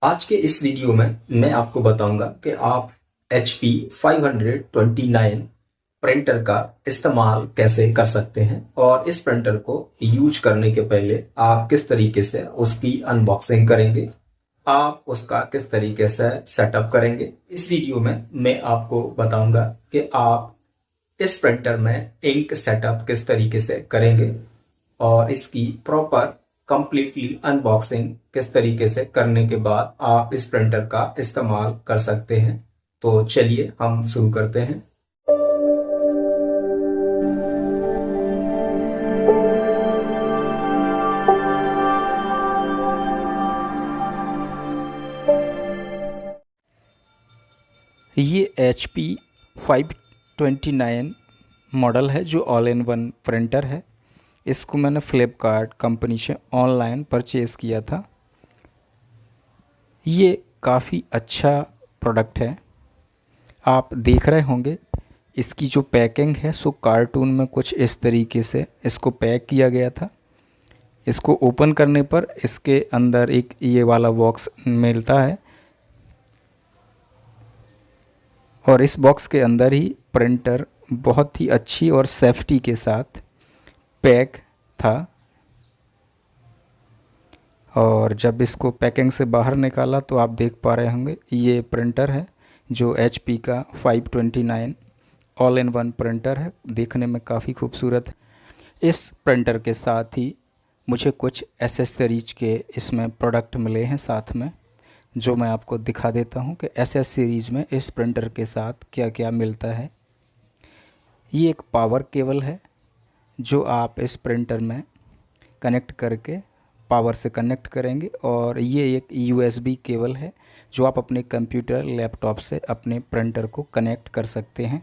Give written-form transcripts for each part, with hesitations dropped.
आज के इस वीडियो में मैं आपको बताऊंगा कि आप HP 529 प्रिंटर का इस्तेमाल कैसे कर सकते हैं और इस प्रिंटर को यूज करने के पहले आप किस तरीके से उसकी अनबॉक्सिंग करेंगे, आप उसका किस तरीके से सेटअप करेंगे। इस वीडियो में मैं आपको बताऊंगा कि आप इस प्रिंटर में इंक सेटअप किस तरीके से करेंगे और इसकी प्रॉपर कंप्लीटली अनबॉक्सिंग किस तरीके से करने के बाद आप इस प्रिंटर का इस्तेमाल कर सकते हैं। तो चलिए हम शुरू करते हैं। ये HP 529 मॉडल है जो ऑल इन वन प्रिंटर है। इसको मैंने फ्लिपकार्ट कंपनी से ऑनलाइन परचेज़ किया था। ये काफ़ी अच्छा प्रोडक्ट है। आप देख रहे होंगे इसकी जो पैकिंग है सो कार्टून में कुछ इस तरीके से इसको पैक किया गया था। इसको ओपन करने पर इसके अंदर एक ये वाला बॉक्स मिलता है और इस बॉक्स के अंदर ही प्रिंटर बहुत ही अच्छी और सेफ्टी के साथ पैक था। और जब इसको पैकिंग से बाहर निकाला तो आप देख पा रहे होंगे ये प्रिंटर है जो HP का 529 ऑल इन वन प्रिंटर है। देखने में काफ़ी खूबसूरत है। इस प्रिंटर के साथ ही मुझे कुछ एसेसरीज के इसमें प्रोडक्ट मिले हैं साथ में, जो मैं आपको दिखा देता हूं कि एसेसरीज में इस प्रिंटर के साथ क्या क्या मिलता है। ये एक पावर केबल है जो आप इस प्रिंटर में कनेक्ट करके पावर से कनेक्ट करेंगे और ये एक USB केबल है जो आप अपने कंप्यूटर लैपटॉप से अपने प्रिंटर को कनेक्ट कर सकते हैं।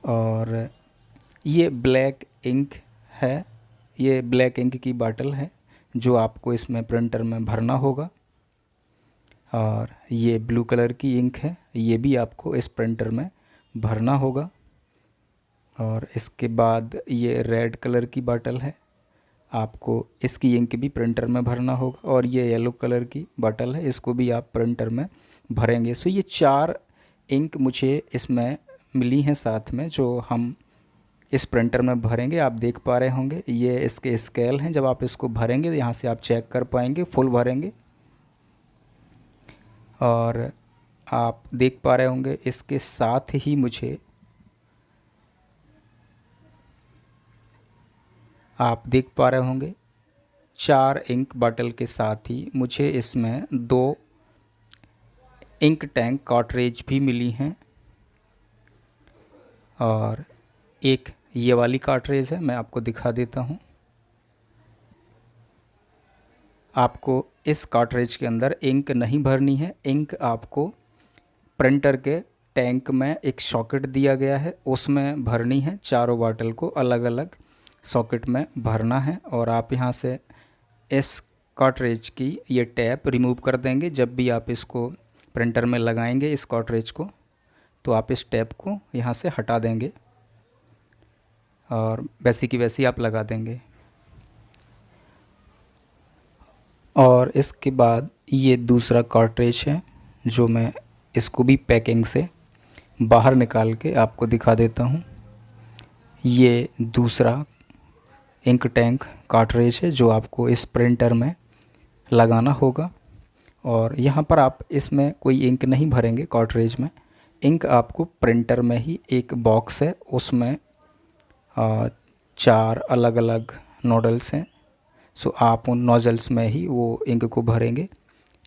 और ये ब्लैक इंक है, ये ब्लैक इंक की बाटल है जो आपको इसमें प्रिंटर में भरना होगा। और ये ब्लू कलर की इंक है, ये भी आपको इस प्रिंटर में भरना होगा। और इसके बाद ये रेड कलर की बाटल है, आपको इसकी इंक भी प्रिंटर में भरना होगा। और ये येलो कलर की बाटल है, इसको भी आप प्रिंटर में भरेंगे। सो ये 4 इंक मुझे इसमें मिली हैं साथ में जो हम इस प्रिंटर में भरेंगे। आप देख पा रहे होंगे ये इसके स्केल हैं, जब आप इसको भरेंगे तो यहाँ से आप चेक कर पाएंगे, फुल भरेंगे। और आप देख पा रहे होंगे इसके साथ ही मुझे आप देख पा रहे होंगे 4 इंक बॉटल के साथ ही मुझे इसमें 2 इंक टैंक कार्ट्रिज भी मिली हैं। और एक ये वाली कार्ट्रिज है, मैं आपको दिखा देता हूँ। आपको इस कार्ट्रिज के अंदर इंक नहीं भरनी है, इंक आपको प्रिंटर के टैंक में एक सॉकेट दिया गया है उसमें भरनी है। चारों बॉटल को अलग अलग सॉकेट में भरना है। और आप यहाँ से इस कार्ट्रिज की ये टैप रिमूव कर देंगे। जब भी आप इसको प्रिंटर में लगाएंगे इस कार्ट्रिज को, तो आप इस टैप को यहाँ से हटा देंगे और वैसी की वैसी आप लगा देंगे। और इसके बाद ये दूसरा कार्ट्रिज है जो मैं इसको भी पैकिंग से बाहर निकाल के आपको दिखा देता हूँ। ये दूसरा इंक टैंक कार्ट्रिज है जो आपको इस प्रिंटर में लगाना होगा। और यहाँ पर आप इसमें कोई इंक नहीं भरेंगे कार्ट्रिज में, इंक आपको प्रिंटर में ही एक बॉक्स है उसमें 4 अलग अलग नोडल्स हैं। सो आप उन नोजल्स में ही वो इंक को भरेंगे।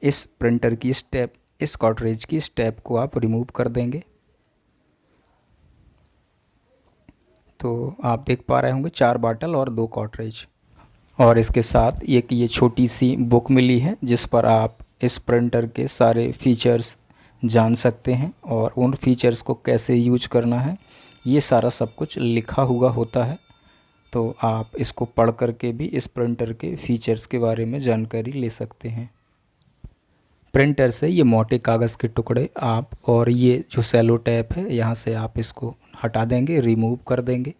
इस प्रिंटर की स्टेप, इस कार्ट्रिज की स्टेप को आप रिमूव कर देंगे। तो आप देख पा रहे होंगे 4 बॉटल और 2 कार्ट्रिज। और इसके साथ एक ये छोटी सी बुक मिली है जिस पर आप इस प्रिंटर के सारे फीचर्स जान सकते हैं और उन फीचर्स को कैसे यूज करना है ये सारा सब कुछ लिखा हुआ होता है। तो आप इसको पढ़ कर के भी इस प्रिंटर के फीचर्स के बारे में जानकारी ले सकते हैं। प्रिंटर से ये मोटे कागज़ के टुकड़े आप और ये जो सेलो टेप है यहाँ से आप इसको हटा देंगे, रिमूव कर देंगे।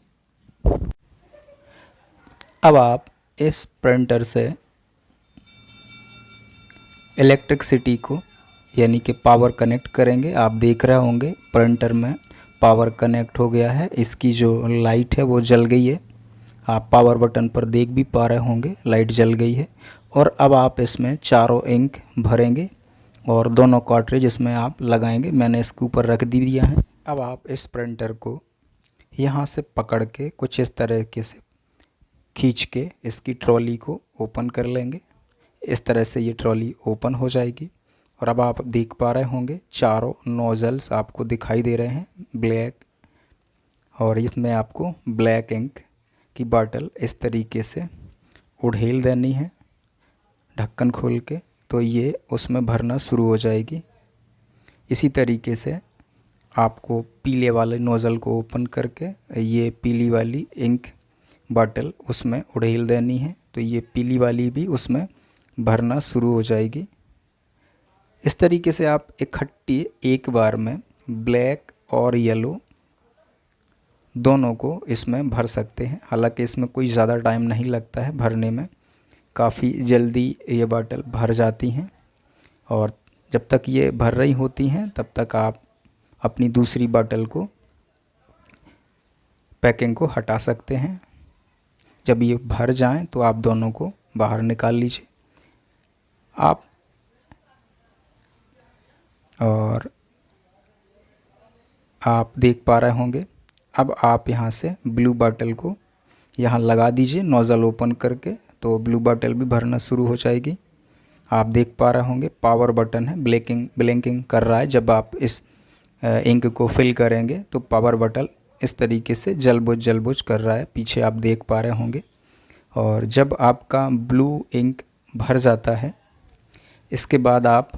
अब आप इस प्रिंटर से इलेक्ट्रिसिटी को यानी कि पावर कनेक्ट करेंगे। आप देख रहे होंगे प्रिंटर में पावर कनेक्ट हो गया है, इसकी जो लाइट है वो जल गई है। आप पावर बटन पर देख भी पा रहे होंगे लाइट जल गई है। और अब आप इसमें चारों इंक भरेंगे और दोनों कार्ट्रिज इसमें आप लगाएंगे। मैंने इसके ऊपर रख दिया है। अब आप इस प्रिंटर को यहाँ से पकड़ के कुछ इस तरीके से खींच के इसकी ट्रॉली को ओपन कर लेंगे। इस तरह से ये ट्रॉली ओपन हो जाएगी। और अब आप देख पा रहे होंगे चारों नोज़ल्स आपको दिखाई दे रहे हैं ब्लैक, और इसमें आपको ब्लैक इंक की बॉटल इस तरीके से उड़ेल देनी है ढक्कन खोल के, तो ये उसमें भरना शुरू हो जाएगी। इसी तरीके से आपको पीले वाले नोज़ल को ओपन करके ये पीली वाली इंक बॉटल उसमें उड़ेल देनी है, तो ये पीली वाली भी उसमें भरना शुरू हो जाएगी। इस तरीके से आप इकट्ठी एक बार में ब्लैक और येलो दोनों को इसमें भर सकते हैं। हालांकि इसमें कोई ज़्यादा टाइम नहीं लगता है भरने में, काफ़ी जल्दी ये बॉटल भर जाती हैं। और जब तक ये भर रही होती हैं तब तक आप अपनी दूसरी बॉटल को पैकिंग को हटा सकते हैं। जब ये भर जाएं तो आप दोनों को बाहर निकाल लीजिए। आप देख पा रहे होंगे। अब आप यहाँ से ब्लू बॉटल को यहाँ लगा दीजिए नोज़ल ओपन करके, तो ब्लू बॉटल भी भरना शुरू हो जाएगी। आप देख पा रहे होंगे पावर बटन है ब्लिंकिंग कर रहा है। जब आप इस इंक को फिल करेंगे तो पावर बटन इस तरीके से जल बुझ कर रहा है, पीछे आप देख पा रहे होंगे। और जब आपका ब्लू इंक भर जाता है, इसके बाद आप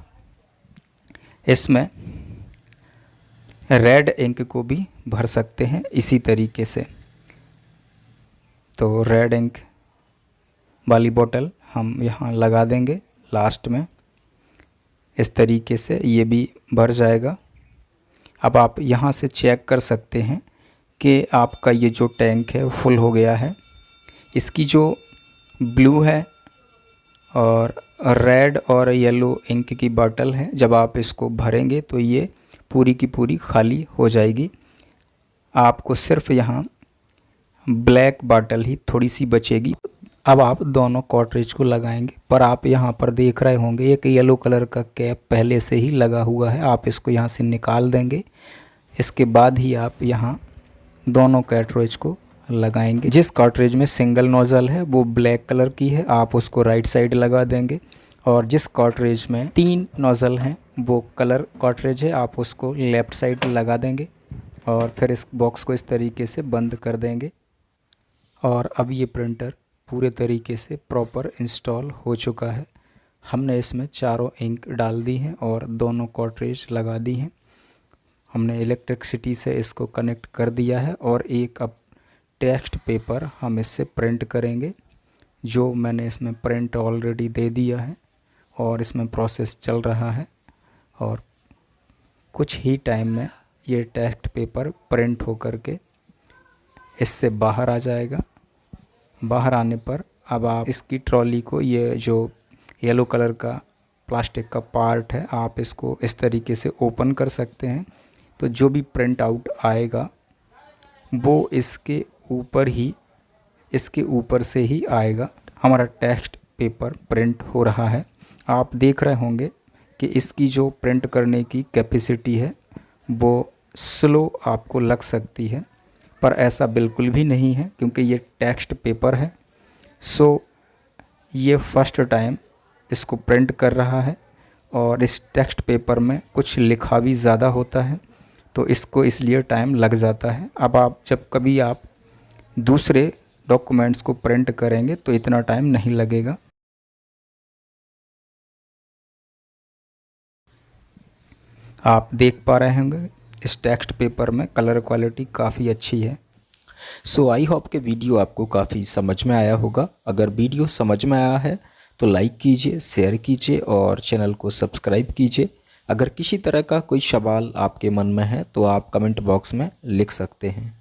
इसमें रेड इंक को भी भर सकते हैं इसी तरीके से। तो रेड इंक वाली बोतल हम यहाँ लगा देंगे लास्ट में, इस तरीके से ये भी भर जाएगा। अब आप यहाँ से चेक कर सकते हैं कि आपका ये जो टैंक है फुल हो गया है। इसकी जो ब्लू है और रेड और येलो इंक की बॉटल है, जब आप इसको भरेंगे तो ये पूरी की पूरी खाली हो जाएगी। आपको सिर्फ यहाँ ब्लैक बॉटल ही थोड़ी सी बचेगी। अब आप दोनों कार्ट्रिज को लगाएंगे, पर आप यहाँ पर देख रहे होंगे एक येलो कलर का कैप पहले से ही लगा हुआ है। आप इसको यहाँ से निकाल देंगे। इसके बाद ही आप यहाँ दोनों कार्ट्रिज को लगाएंगे। जिस कार्ट्रिज में सिंगल नोज़ल है वो ब्लैक कलर की है, आप उसको राइट साइड लगा देंगे। और जिस कार्ट्रिज में 3 नोज़ल हैं वो कलर कार्ट्रिज है, आप उसको लेफ़्ट साइड लगा देंगे। और फिर इस बॉक्स को इस तरीके से बंद कर देंगे। और अब ये प्रिंटर पूरे तरीके से प्रॉपर इंस्टॉल हो चुका है। हमने इसमें चारों इंक डाल दी हैं और दोनों कार्ट्रिज लगा दी हैं। हमने इलेक्ट्रिसिटी से इसको कनेक्ट कर दिया है। और एक अब टेक्स्ट पेपर हम इससे प्रिंट करेंगे, जो मैंने इसमें प्रिंट ऑलरेडी दे दिया है और इसमें प्रोसेस चल रहा है। और कुछ ही टाइम में ये टेक्स्ट पेपर प्रिंट होकर के इससे बाहर आ जाएगा। बाहर आने पर अब आप इसकी ट्रॉली को, ये जो येलो कलर का प्लास्टिक का पार्ट है, आप इसको इस तरीके से ओपन कर सकते हैं। तो जो भी प्रिंट आउट आएगा वो इसके ऊपर से ही आएगा। हमारा टेक्स्ट पेपर प्रिंट हो रहा है। आप देख रहे होंगे कि इसकी जो प्रिंट करने की कैपेसिटी है वो स्लो आपको लग सकती है, पर ऐसा बिल्कुल भी नहीं है क्योंकि ये टेक्स्ट पेपर है। सो ये फर्स्ट टाइम इसको प्रिंट कर रहा है और इस टेक्स्ट पेपर में कुछ लिखा भी ज़्यादा होता है, तो इसको इसलिए टाइम लग जाता है। अब आप जब कभी आप दूसरे डॉक्यूमेंट्स को प्रिंट करेंगे तो इतना टाइम नहीं लगेगा। आप देख पा रहे होंगे इस टेक्स्ट पेपर में कलर क्वालिटी काफ़ी अच्छी है। सो आई होप कि वीडियो आपको काफ़ी समझ में आया होगा। अगर वीडियो समझ में आया है तो लाइक कीजिए, शेयर कीजिए और चैनल को सब्सक्राइब कीजिए। अगर किसी तरह का कोई सवाल आपके मन में है तो आप कमेंट बॉक्स में लिख सकते हैं।